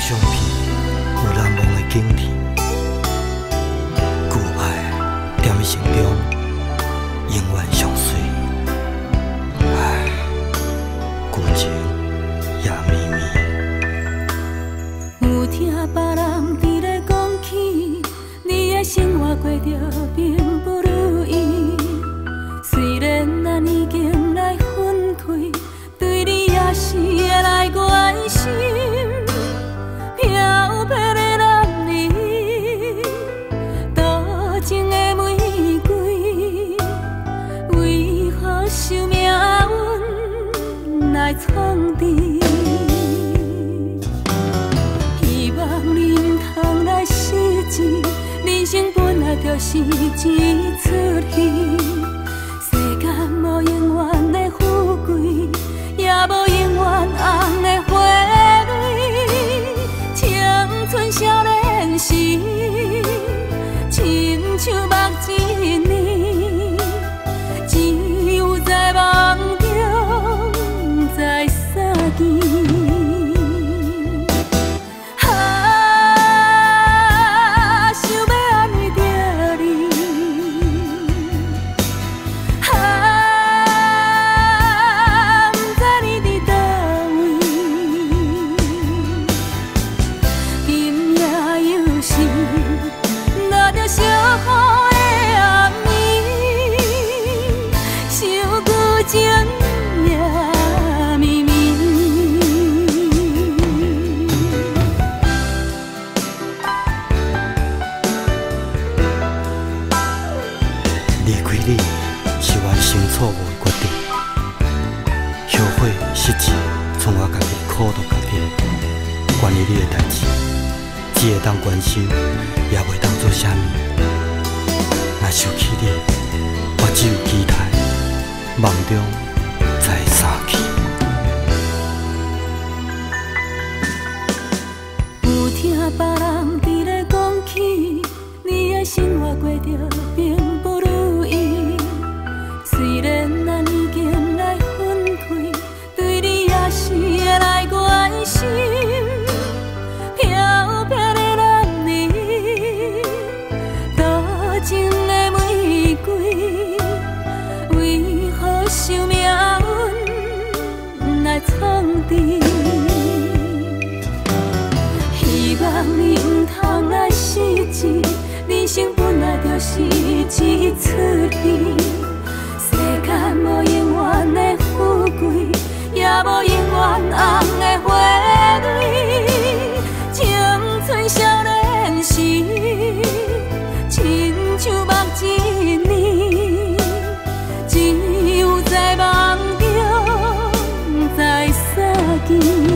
相片有难忘的景致，旧爱踮伊心中，永远相随。唉，旧情也绵绵。有听别人伫咧讲起，你的生活过着并不如意。虽然咱已经来分开，对你也是会来关心。漂泊的男儿，多情的玫瑰，为何受命运来创治？希望你唔通来失志，人生本来就是一出戏。世间无永远的富贵，也无永远红的花蕊。青春少年时，亲像目一年，只有在梦中在相见。情也绵绵，离开你是原生错误的决定，后悔失志，从我家己苦到家己。关于你的代志，只会当关心，也袂当做啥物。若想起你，我只有期待。梦中再散去。有听别人伫咧讲起，你的生活过着并不如意。虽然咱已经来分开，对你也是会来关心。漂泊的男儿，多情的玫瑰。受命运来创治，希望你唔通来失志，人生本来就是一出戏。世间无永远的富贵，也无永远红的花蕊。青春少年时，亲像目一年，在梦中，在相见。